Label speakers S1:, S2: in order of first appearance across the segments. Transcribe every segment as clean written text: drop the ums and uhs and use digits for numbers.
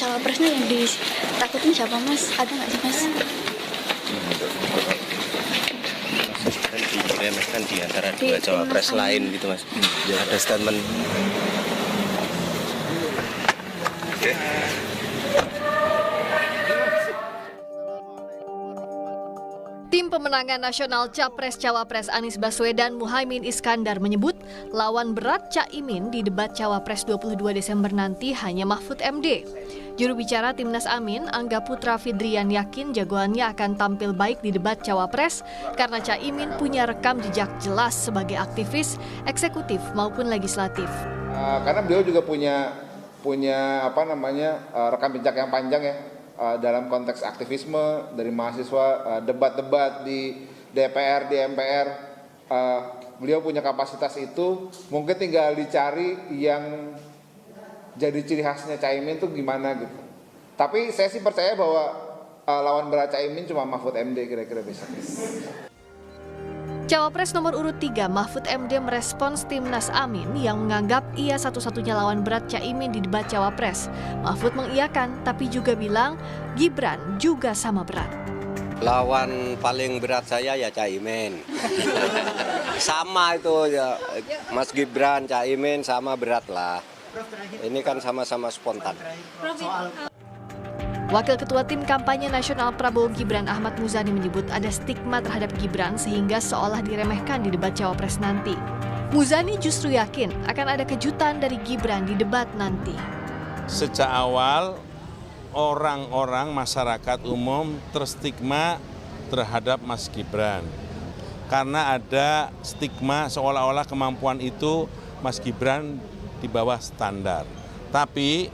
S1: cawapresnya yang ditakutin siapa Mas? Ada nggak sih Mas?
S2: Kan diremehkan di antara dua cawapres lain gitu Mas. Ada statement. Oke.
S3: Tim pemenangan nasional Capres-Cawapres Anies Baswedan Muhaimin Iskandar menyebut lawan berat Caimin di debat Cawapres 22 Desember nanti hanya Mahfud MD. Juru bicara Timnas Amin, Angga Putra Fidrian yakin jagoannya akan tampil baik di debat Cawapres karena Caimin punya rekam jejak jelas sebagai aktivis, eksekutif maupun legislatif.
S4: Karena beliau juga punya rekam jejak yang panjang ya. Dalam konteks aktivisme dari mahasiswa, debat-debat di DPR, di MPR, beliau punya kapasitas itu. Mungkin tinggal dicari yang jadi ciri khasnya Caimin itu gimana gitu. Tapi saya sih percaya bahwa lawan berat Caimin cuma Mahfud MD kira-kira besok.
S3: Cawapres nomor urut 3 Mahfud MD merespons Timnas Amin yang menganggap ia satu-satunya lawan berat Caimin di debat Cawapres. Mahfud mengiyakan tapi juga bilang Gibran juga sama berat.
S2: Lawan paling berat saya ya Caimin. Sama itu ya Mas Gibran, Caimin sama berat lah. Ini kan sama-sama spontan.
S3: Wakil Ketua Tim Kampanye Nasional Prabowo Gibran Ahmad Muzani menyebut ada stigma terhadap Gibran sehingga seolah diremehkan di debat Cawapres nanti. Muzani justru yakin akan ada kejutan dari Gibran di debat nanti.
S5: Sejak awal orang-orang masyarakat umum terstigma terhadap Mas Gibran. Karena ada stigma seolah-olah kemampuan itu Mas Gibran di bawah standar. Tapi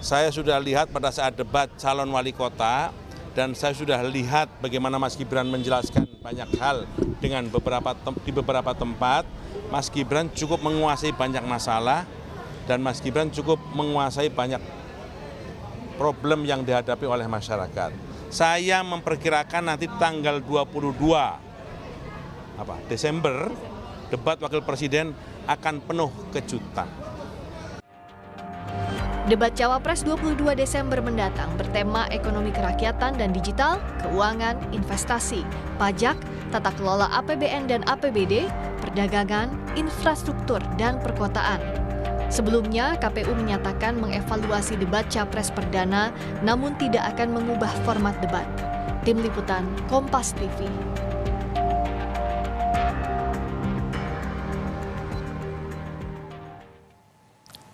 S5: saya sudah lihat pada saat debat calon wali kota dan saya sudah lihat bagaimana Mas Gibran menjelaskan banyak hal dengan di beberapa tempat. Mas Gibran cukup menguasai banyak masalah dan Mas Gibran cukup menguasai banyak problem yang dihadapi oleh masyarakat. Saya memperkirakan nanti tanggal 22 Desember debat wakil presiden akan penuh kejutan.
S3: Debat Cawapres 22 Desember mendatang bertema ekonomi kerakyatan dan digital, keuangan, investasi, pajak, tata kelola APBN dan APBD, perdagangan, infrastruktur, dan perkotaan. Sebelumnya, KPU menyatakan mengevaluasi debat Capres perdana namun tidak akan mengubah format debat. Tim Liputan, Kompas TV.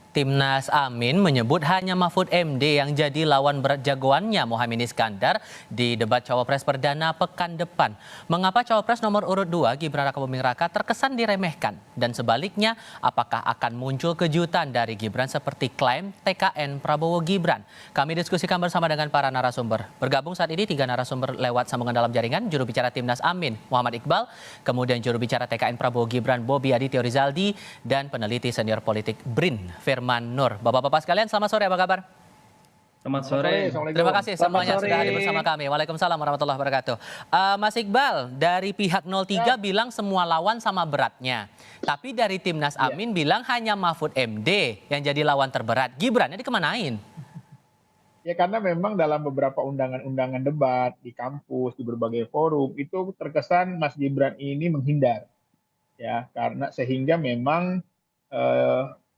S6: Timnas Amin menyebut hanya Mahfud MD yang jadi lawan berat jagoannya Muhaimin Iskandar di debat Cawapres perdana pekan depan. Mengapa Cawapres nomor urut 2 Gibran Rakabuming Raka terkesan diremehkan? Dan sebaliknya, apakah akan muncul kejutan dari Gibran seperti klaim TKN Prabowo Gibran? Kami diskusikan bersama dengan para narasumber. Bergabung saat ini 3 narasumber lewat sambungan dalam jaringan, juru bicara Timnas Amin Muhammad Iqbal, kemudian juru bicara TKN Prabowo Gibran Bobi Aditya Rizaldi, dan peneliti senior politik BRIN Firman Nur. Bapak-bapak sekalian, selamat sore, apa kabar?
S7: Selamat sore.
S6: Terima kasih semuanya sudah hadir bersama kami. Waalaikumsalam warahmatullahi wabarakatuh. Mas Iqbal, dari pihak 03 bilang semua lawan sama beratnya. Tapi dari Timnas Amin bilang hanya Mahfud MD yang jadi lawan terberat. Gibrannya dikemanain?
S7: Ya karena memang dalam beberapa undangan-undangan debat di kampus, di berbagai forum, itu terkesan Mas Gibran ini menghindar. Ya, karena sehingga memang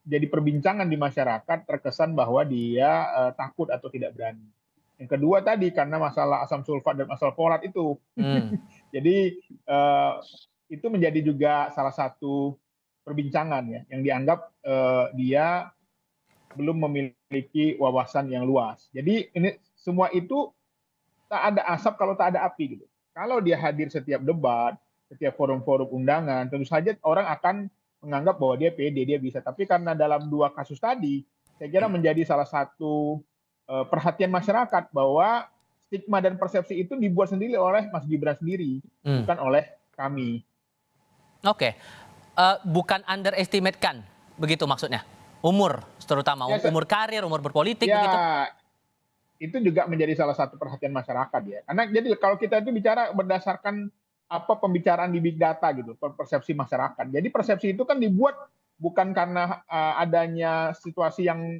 S7: jadi perbincangan di masyarakat terkesan bahwa dia takut atau tidak berani. Yang kedua tadi karena masalah asam sulfat dan asam folat itu. Jadi itu menjadi juga salah satu perbincangan ya yang dianggap dia belum memiliki wawasan yang luas. Jadi ini semua itu tak ada asap kalau tak ada api gitu. Kalau dia hadir setiap debat, setiap forum-forum undangan, tentu saja orang akan menganggap bahwa dia pede, dia bisa. Tapi karena dalam 2 kasus tadi, saya kira menjadi salah satu perhatian masyarakat bahwa stigma dan persepsi itu dibuat sendiri oleh Mas Gibran sendiri, bukan oleh kami.
S6: Oke, bukan underestimate kan, begitu maksudnya? Umur, terutama umur karir, umur berpolitik,
S7: ya,
S6: begitu?
S7: Itu juga menjadi salah satu perhatian masyarakat ya. Karena jadi kalau kita itu bicara berdasarkan pembicaraan di big data gitu, persepsi masyarakat. Jadi persepsi itu kan dibuat bukan karena adanya situasi yang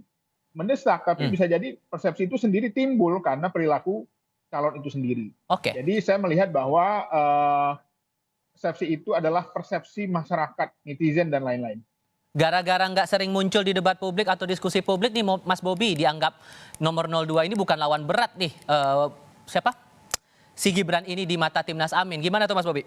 S7: mendesak, tapi bisa jadi persepsi itu sendiri timbul karena perilaku calon itu sendiri.
S6: Oke.
S7: Jadi saya melihat bahwa persepsi itu adalah persepsi masyarakat, netizen dan lain-lain.
S6: Gara-gara nggak sering muncul di debat publik atau diskusi publik nih Mas Bobi, dianggap nomor 02 ini bukan lawan berat nih. Siapa? Si Gibran ini di mata Timnas Amin. Gimana tuh Mas Bobi?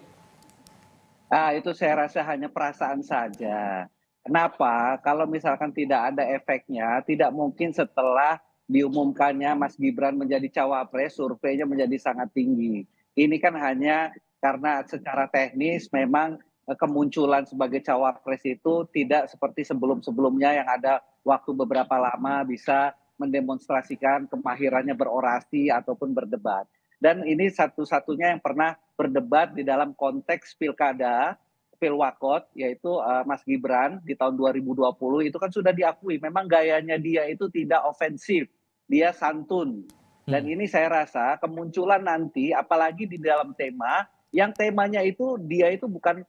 S8: Itu saya rasa hanya perasaan saja. Kenapa? Kalau misalkan tidak ada efeknya, tidak mungkin setelah diumumkannya Mas Gibran menjadi cawapres, surveinya menjadi sangat tinggi. Ini kan hanya karena secara teknis memang kemunculan sebagai cawapres itu tidak seperti sebelum-sebelumnya yang ada waktu beberapa lama bisa mendemonstrasikan kemahirannya berorasi ataupun berdebat. Dan ini satu-satunya yang pernah berdebat di dalam konteks pilkada, pilwakot, yaitu Mas Gibran di tahun 2020 itu kan sudah diakui memang gayanya dia itu tidak ofensif, dia santun. Dan ini saya rasa kemunculan nanti apalagi di dalam tema yang temanya itu dia itu bukan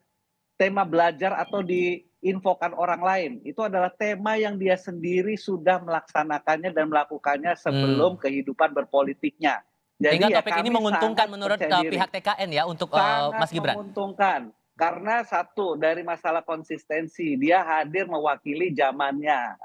S8: tema belajar atau diinfokan orang lain. Itu adalah tema yang dia sendiri sudah melaksanakannya dan melakukannya sebelum kehidupan berpolitiknya. Jadi
S6: sehingga topik ini menguntungkan menurut pihak TKN ya untuk Mas Gibran.
S8: Menguntungkan. Karena satu, dari masalah konsistensi, dia hadir mewakili zamannya,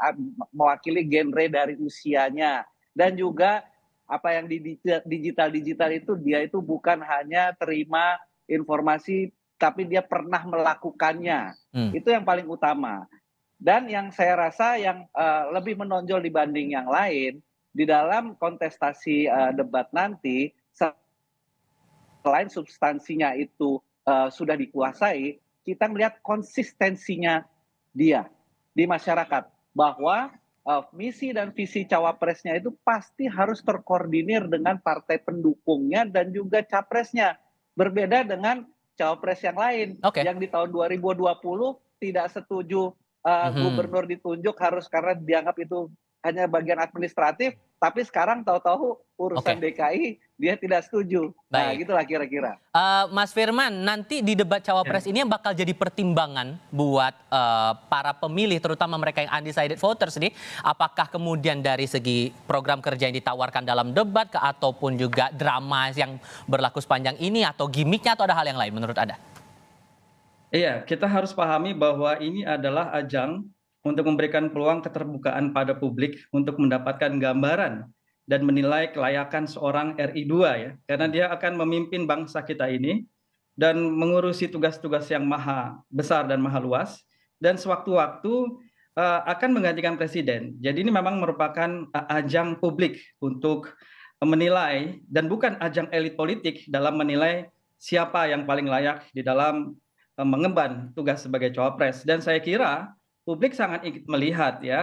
S8: mewakili genre dari usianya. Dan juga apa yang di digital itu dia itu bukan hanya terima informasi, tapi dia pernah melakukannya. Itu yang paling utama. Dan yang saya rasa yang lebih menonjol dibanding yang lain, di dalam kontestasi debat nanti, selain substansinya itu sudah dikuasai, kita melihat konsistensinya dia di masyarakat. Bahwa misi dan visi cawapresnya itu pasti harus terkoordinir dengan partai pendukungnya dan juga capresnya. Berbeda dengan cawapres yang lain. Yang di tahun 2020 tidak setuju gubernur ditunjuk harus karena dianggap itu hanya bagian administratif, tapi sekarang tahu-tahu urusan DKI dia tidak setuju. Nah, gitulah kira-kira.
S6: Mas Firman, nanti di debat cawapres ini yang bakal jadi pertimbangan buat para pemilih, terutama mereka yang undecided voters nih, apakah kemudian dari segi program kerja yang ditawarkan dalam debat, ataupun juga drama yang berlaku sepanjang ini, atau gimmicknya, atau ada hal yang lain menurut Anda?
S9: Iya, kita harus pahami bahwa ini adalah ajang untuk memberikan peluang keterbukaan pada publik untuk mendapatkan gambaran dan menilai kelayakan seorang RI2 ya, karena dia akan memimpin bangsa kita ini dan mengurusi tugas-tugas yang maha besar dan maha luas, dan sewaktu-waktu akan menggantikan presiden. Jadi ini memang merupakan ajang publik untuk menilai, dan bukan ajang elit politik dalam menilai siapa yang paling layak di dalam mengemban tugas sebagai cawapres. Dan saya kira publik sangat ingin melihat ya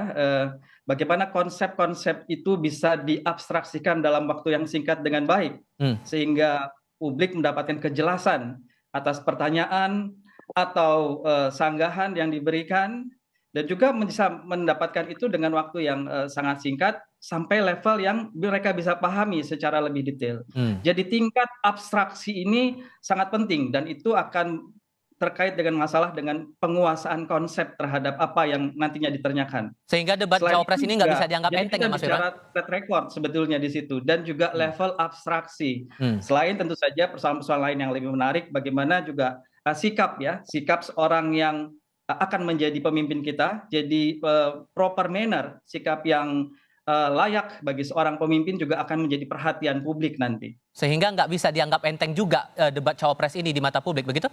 S9: bagaimana konsep-konsep itu bisa diabstraksikan dalam waktu yang singkat dengan baik, sehingga publik mendapatkan kejelasan atas pertanyaan atau sanggahan yang diberikan, dan juga bisa mendapatkan itu dengan waktu yang sangat singkat sampai level yang mereka bisa pahami secara lebih detail. Jadi tingkat abstraksi ini sangat penting, dan itu akan terkait dengan masalah dengan penguasaan konsep terhadap apa yang nantinya ditanyakan.
S6: Sehingga debat cawapres ini nggak bisa dianggap enteng ya Mas Firman?
S9: Jadi track record sebetulnya di situ, dan juga level abstraksi. Selain tentu saja persoalan-persoalan lain yang lebih menarik, bagaimana juga sikap seorang yang akan menjadi pemimpin kita, jadi proper manner, sikap yang layak bagi seorang pemimpin juga akan menjadi perhatian publik nanti.
S6: Sehingga nggak bisa dianggap enteng juga debat cawapres ini di mata publik, begitu?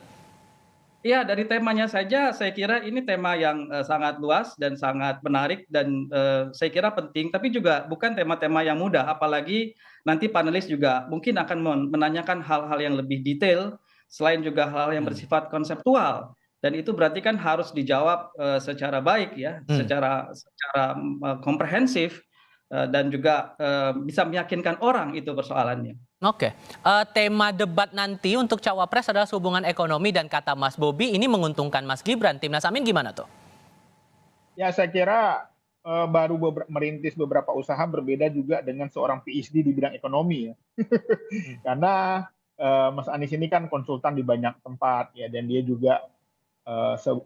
S9: Ya, dari temanya saja saya kira ini tema yang sangat luas dan sangat menarik, dan saya kira penting, tapi juga bukan tema-tema yang mudah, apalagi nanti panelis juga mungkin akan menanyakan hal-hal yang lebih detail, selain juga hal-hal yang bersifat konseptual, dan itu berarti kan harus dijawab secara baik ya, secara komprehensif, dan juga bisa meyakinkan orang itu persoalannya.
S6: Oke, tema debat nanti untuk cawapres adalah hubungan ekonomi, dan kata Mas Bobi ini menguntungkan Mas Gibran. Timnas Amin gimana tuh?
S7: Ya, saya kira baru merintis beberapa usaha, berbeda juga dengan seorang PhD di bidang ekonomi ya. Karena Mas Anies ini kan konsultan di banyak tempat ya, dan dia juga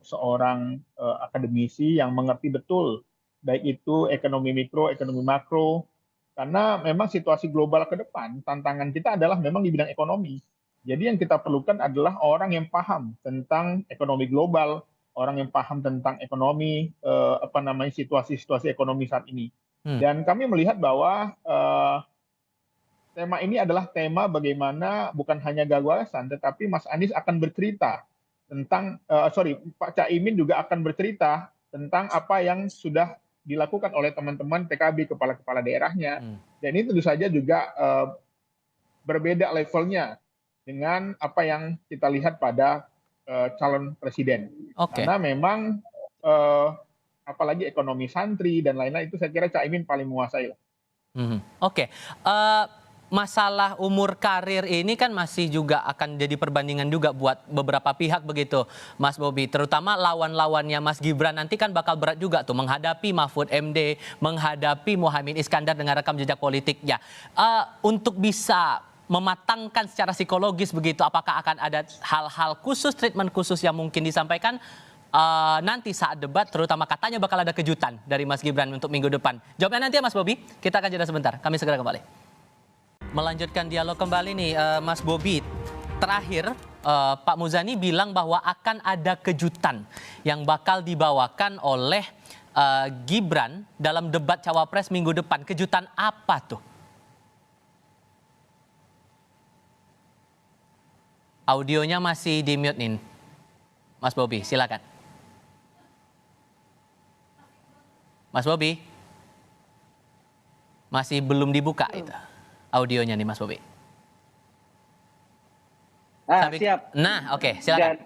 S7: seorang akademisi yang mengerti betul baik itu ekonomi mikro, ekonomi makro, karena memang situasi global ke depan, tantangan kita adalah memang di bidang ekonomi. Jadi yang kita perlukan adalah orang yang paham tentang ekonomi global, orang yang paham tentang ekonomi, situasi-situasi ekonomi saat ini. Dan kami melihat bahwa tema ini adalah tema bagaimana bukan hanya gagasan, tetapi Mas Anies akan bercerita tentang, Pak Caimin juga akan bercerita tentang apa yang sudah dilakukan oleh teman-teman PKB, kepala-kepala daerahnya. Dan ini tentu saja juga berbeda levelnya dengan apa yang kita lihat pada calon presiden. Karena memang apalagi ekonomi santri dan lain-lain itu saya kira Caimin paling menguasai lah.
S6: Masalah umur karir ini kan masih juga akan jadi perbandingan juga buat beberapa pihak begitu, Mas Bobi. Terutama lawan-lawannya Mas Gibran nanti kan bakal berat juga tuh menghadapi Mahfud MD, menghadapi Muhaimin Iskandar dengan rekam jejak politiknya. Untuk bisa mematangkan secara psikologis begitu, apakah akan ada hal-hal khusus, treatment khusus yang mungkin disampaikan nanti saat debat, terutama katanya bakal ada kejutan dari Mas Gibran untuk minggu depan. Jawabnya nanti ya Mas Bobi, kita akan jeda sebentar, kami segera kembali. Melanjutkan dialog kembali nih Mas Bobi, terakhir Pak Muzani bilang bahwa akan ada kejutan yang bakal dibawakan oleh Gibran dalam debat Cawapres minggu depan. Kejutan apa tuh? Audionya masih di mute nih, Mas Bobi, silakan. Mas Bobi, masih belum dibuka itu audionya nih Mas Bobi.
S8: Siap.
S6: Nah, oke, silakan.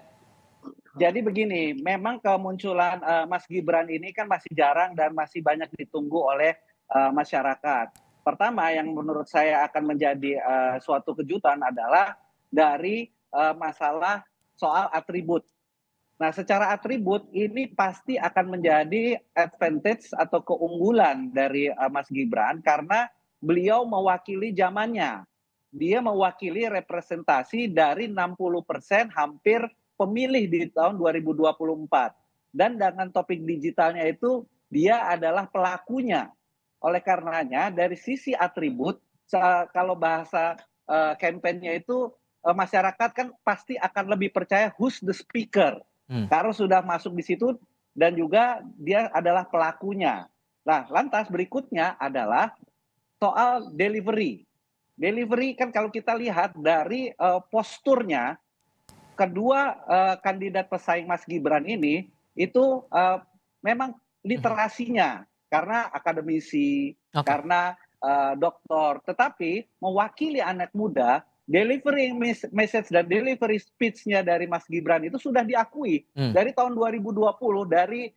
S8: Jadi begini, memang kemunculan Mas Gibran ini kan masih jarang dan masih banyak ditunggu oleh masyarakat. Pertama yang menurut saya akan menjadi suatu kejutan adalah dari masalah soal atribut. Nah, secara atribut ini pasti akan menjadi advantage atau keunggulan dari Mas Gibran karena beliau mewakili zamannya. Dia mewakili representasi dari 60% hampir pemilih di tahun 2024. Dan dengan topik digitalnya itu dia adalah pelakunya. Oleh karenanya dari sisi atribut, kalau bahasa kampanye itu masyarakat kan pasti akan lebih percaya who's the speaker. Karena sudah masuk di situ dan juga dia adalah pelakunya. Nah, lantas berikutnya adalah soal delivery. Delivery kan kalau kita lihat dari posturnya, kedua kandidat pesaing Mas Gibran ini itu memang literasinya karena akademisi, karena doktor, tetapi mewakili anak muda, delivery message dan delivery speech-nya dari Mas Gibran itu sudah diakui dari tahun 2020 dari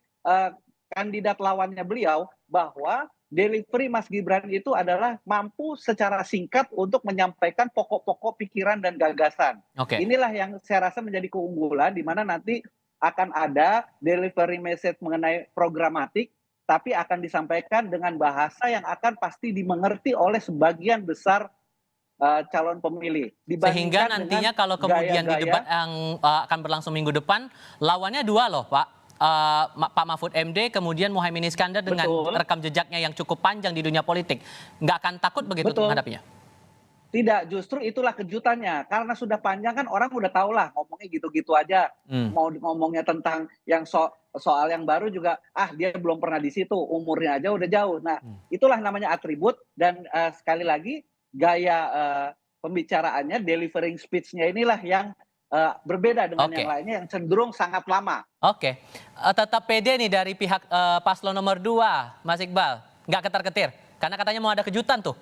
S8: kandidat lawannya beliau bahwa delivery Mas Gibran itu adalah mampu secara singkat untuk menyampaikan pokok-pokok pikiran dan gagasan. Inilah yang saya rasa menjadi keunggulan di mana nanti akan ada delivery message mengenai programatik, tapi akan disampaikan dengan bahasa yang akan pasti dimengerti oleh sebagian besar calon pemilih.
S6: Sehingga nantinya kalau kemudian di debat yang akan berlangsung minggu depan, lawannya dua loh Pak. Pak Mahfud MD, kemudian Muhaimin Iskandar dengan rekam jejaknya yang cukup panjang di dunia politik. Nggak akan takut begitu menghadapinya?
S8: Tidak, justru itulah kejutannya. Karena sudah panjang kan orang udah tahu lah ngomongnya gitu-gitu aja. Mau ngomongnya tentang yang soal yang baru juga, dia belum pernah di situ, umurnya aja udah jauh. Nah, itulah namanya atribut dan sekali lagi gaya pembicaraannya, delivering speech-nya inilah yang berbeda dengan yang lainnya yang cenderung sangat lama.
S6: Tetap pede nih dari pihak paslon nomor 2, Mas Iqbal. Nggak ketar-ketir, karena katanya mau ada kejutan tuh.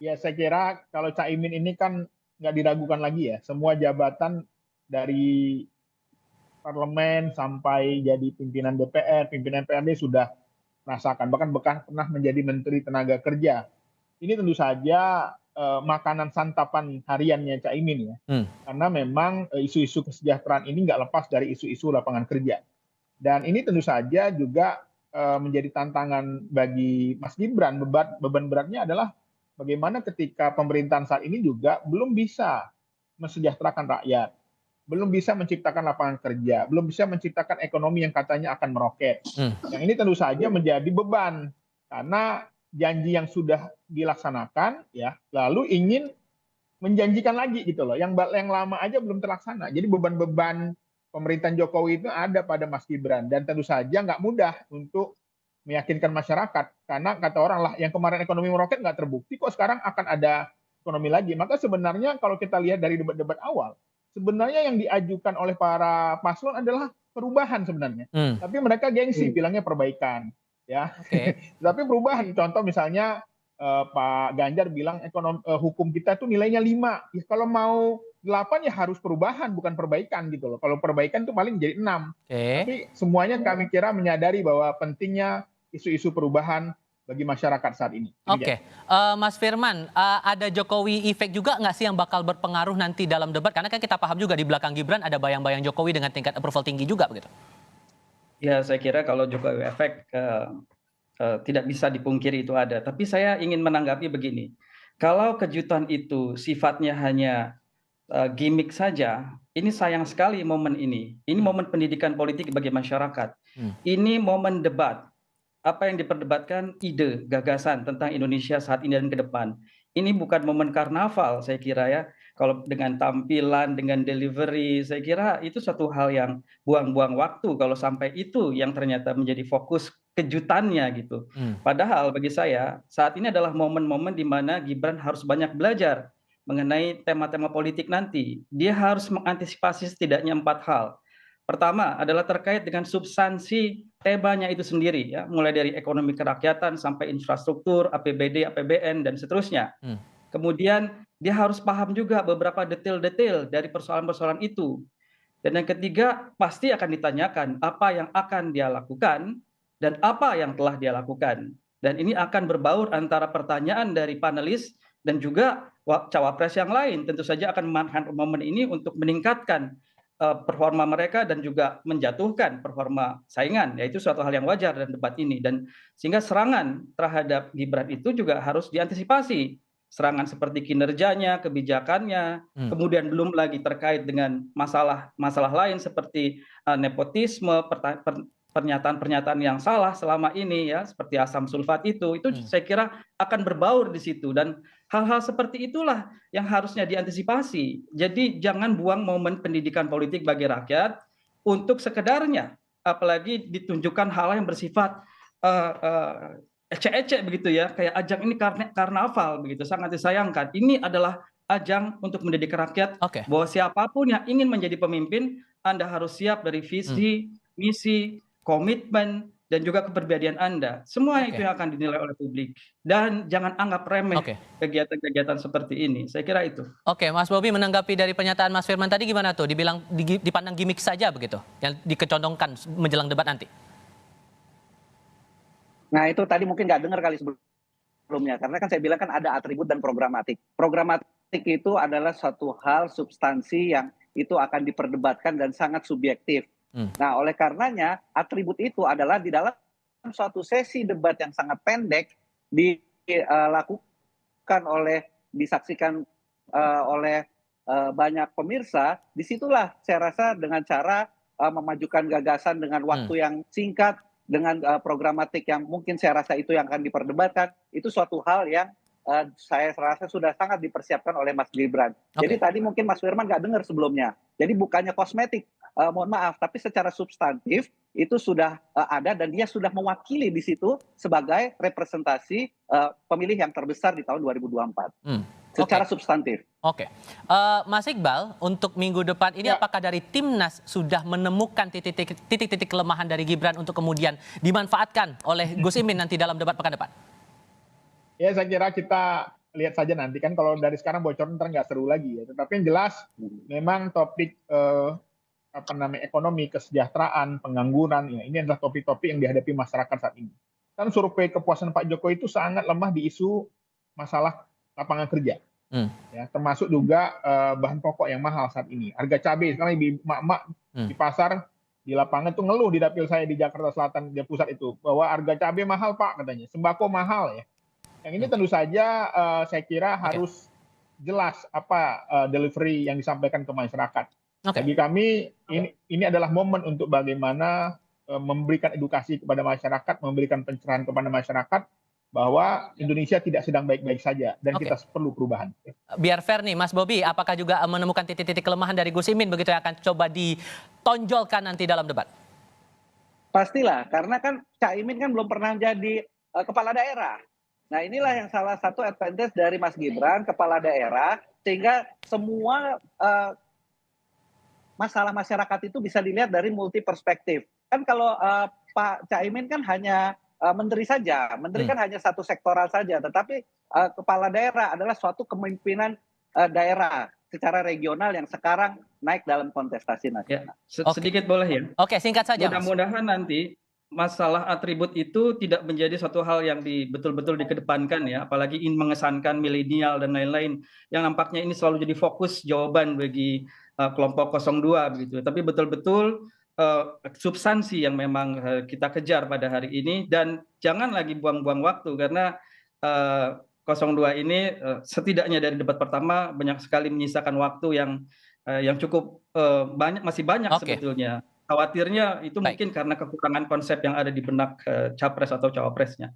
S7: Ya saya kira kalau Caimin ini kan nggak diragukan lagi ya. Semua jabatan dari parlemen sampai jadi pimpinan DPR, pimpinan PRD sudah rasakan. Bahkan pernah menjadi Menteri Tenaga Kerja. Ini tentu saja makanan santapan hariannya Caimin ya. Karena memang isu-isu kesejahteraan ini nggak lepas dari isu-isu lapangan kerja. Dan ini tentu saja juga menjadi tantangan bagi Mas Gibran. Beban beratnya adalah bagaimana ketika pemerintahan saat ini juga belum bisa mensejahterakan rakyat. belum bisa menciptakan lapangan kerja, belum bisa menciptakan ekonomi yang katanya akan meroket. Yang ini tentu saja menjadi beban karena janji yang sudah dilaksanakan ya, lalu ingin menjanjikan lagi gitu loh. Yang lama aja belum terlaksana. Jadi beban-beban pemerintahan Jokowi itu ada pada Mas Gibran dan tentu saja nggak mudah untuk meyakinkan masyarakat karena kata orang lah yang kemarin ekonomi meroket nggak terbukti kok sekarang akan ada ekonomi lagi. Maka sebenarnya kalau kita lihat dari debat-debat awal, sebenarnya yang diajukan oleh para paslon adalah perubahan sebenarnya. Tapi mereka gengsi bilangnya perbaikan, ya. Tapi perubahan. Contoh misalnya Pak Ganjar bilang hukum kita tuh nilainya 5. Ya, kalau mau 8 ya harus perubahan bukan perbaikan gitu loh. Kalau perbaikan tuh paling jadi 6. Tapi semuanya kami kira menyadari bahwa pentingnya isu-isu perubahan bagi masyarakat saat ini.
S6: Mas Firman, ada Jokowi efek juga nggak sih yang bakal berpengaruh nanti dalam debat? Karena kan kita paham juga di belakang Gibran ada bayang-bayang Jokowi dengan tingkat approval tinggi juga begitu.
S9: Ya, saya kira kalau Jokowi efek tidak bisa dipungkiri itu ada. Tapi saya ingin menanggapi begini. Kalau kejutan itu sifatnya hanya gimmick saja, ini sayang sekali momen ini. Ini momen pendidikan politik bagi masyarakat. Ini momen debat. Apa yang diperdebatkan ide, gagasan tentang Indonesia saat ini dan ke depan. Ini bukan momen karnaval saya kira ya. Kalau dengan tampilan, dengan delivery, saya kira itu suatu hal yang buang-buang waktu kalau sampai itu yang ternyata menjadi fokus kejutannya gitu. Padahal bagi saya saat ini adalah momen-momen di mana Gibran harus banyak belajar mengenai tema-tema politik nanti. Dia harus mengantisipasi setidaknya 4 hal. Pertama adalah terkait dengan substansi temanya itu sendiri ya, mulai dari ekonomi kerakyatan sampai infrastruktur, APBD, APBN dan seterusnya. Kemudian dia harus paham juga beberapa detail-detail dari persoalan-persoalan itu. Dan yang ketiga pasti akan ditanyakan apa yang akan dia lakukan dan apa yang telah dia lakukan. Dan ini akan berbaur antara pertanyaan dari panelis dan juga cawapres yang lain. Tentu saja akan memanfaatkan momen ini untuk meningkatkan performa mereka dan juga menjatuhkan performa saingan, yaitu suatu hal yang wajar dalam debat ini. Dan sehingga serangan terhadap Gibran itu juga harus diantisipasi. Serangan seperti kinerjanya, kebijakannya, kemudian belum lagi terkait dengan masalah lain seperti nepotisme, pernyataan-pernyataan yang salah selama ini ya, seperti asam sulfat itu saya kira akan berbaur di situ dan hal-hal seperti itulah yang harusnya diantisipasi. Jadi jangan buang momen pendidikan politik bagi rakyat untuk sekedarnya, apalagi ditunjukkan hal yang bersifat ecek-ecek begitu ya, kayak ajang ini karnaval begitu, sangat disayangkan. Ini adalah ajang untuk mendidik rakyat bahwa siapapun yang ingin menjadi pemimpin, Anda harus siap dari visi, misi, komitmen, dan juga kepribadian Anda. Semua itu yang akan dinilai oleh publik. Dan jangan anggap remeh kegiatan-kegiatan seperti ini. Saya kira itu.
S6: Mas Bobi menanggapi dari pernyataan Mas Firman tadi gimana tuh? Dibilang dipandang gimmick saja begitu? Yang dikecondongkan menjelang debat nanti?
S8: Nah itu tadi mungkin nggak dengar kali sebelumnya. Karena kan saya bilang kan ada atribut dan programatik. Programatik itu adalah suatu hal substansi yang itu akan diperdebatkan dan sangat subjektif. Nah, oleh karenanya atribut itu adalah di dalam suatu sesi debat yang sangat pendek dilakukan disaksikan oleh banyak pemirsa. Disitulah saya rasa dengan cara memajukan gagasan dengan waktu yang singkat, dengan programatik yang mungkin saya rasa itu yang akan diperdebatkan, itu suatu hal yang saya rasa sudah sangat dipersiapkan oleh Mas Gibran. Jadi tadi mungkin Mas Firman nggak dengar sebelumnya. Jadi bukannya kosmetik, mohon maaf, tapi secara substantif itu sudah ada dan dia sudah mewakili di situ sebagai representasi pemilih yang terbesar di tahun 2024. Secara substantif.
S6: Mas Iqbal, untuk minggu depan ini apakah dari Timnas sudah menemukan titik-titik kelemahan dari Gibran untuk kemudian dimanfaatkan oleh Gus Imin nanti dalam debat pekan depan?
S7: Ya saya kira kita lihat saja nanti kan kalau dari sekarang bocoran ntar nggak seru lagi ya. Tetapi yang jelas memang topik ekonomi, kesejahteraan, pengangguran, ya ini adalah topik-topik yang dihadapi masyarakat saat ini. Kan survei kepuasan Pak Jokowi itu sangat lemah di isu masalah lapangan kerja, ya, termasuk juga bahan pokok yang mahal saat ini. Harga cabai sekarang emak-emak di pasar, di lapangan tuh ngeluh di dapil saya di Jakarta Selatan, di pusat itu, bahwa harga cabai mahal Pak katanya, sembako mahal ya. Yang ini tentu saja saya kira harus jelas apa delivery yang disampaikan ke masyarakat.
S3: Oke.
S7: Bagi kami ini adalah momen untuk bagaimana memberikan edukasi kepada masyarakat, memberikan pencerahan kepada masyarakat bahwa Indonesia tidak sedang baik-baik saja dan
S3: Oke.
S7: kita perlu perubahan.
S6: Biar fair nih, Mas Bobi, apakah juga menemukan titik-titik kelemahan dari Gus Imin begitu yang akan coba ditonjolkan nanti dalam debat?
S8: Pastilah, karena kan Cak Imin kan belum pernah jadi kepala daerah. Nah inilah yang salah satu advantage dari Mas Gibran, kepala daerah, sehingga semua masalah masyarakat itu bisa dilihat dari multi perspektif. Kan kalau Pak Cak Imin kan hanya menteri saja, menteri kan hanya satu sektoral saja, tetapi kepala daerah adalah suatu kepemimpinan daerah secara regional yang sekarang naik dalam kontestasi nasional.
S9: Sedikit boleh ya?
S6: Oke, singkat saja, Mas.
S9: Mudah-mudahan nanti masalah atribut itu tidak menjadi suatu hal yang betul-betul dikedepankan ya, apalagi ingin mengesankan milenial dan lain-lain yang nampaknya ini selalu jadi fokus jawaban bagi kelompok 02 begitu. Tapi betul-betul substansi yang memang kita kejar pada hari ini, dan jangan lagi buang-buang waktu karena 02 ini setidaknya dari debat pertama banyak sekali menyisakan waktu yang cukup masih banyak sebetulnya. Khawatirnya itu mungkin karena kekurangan konsep yang ada di benak capres atau cawapresnya.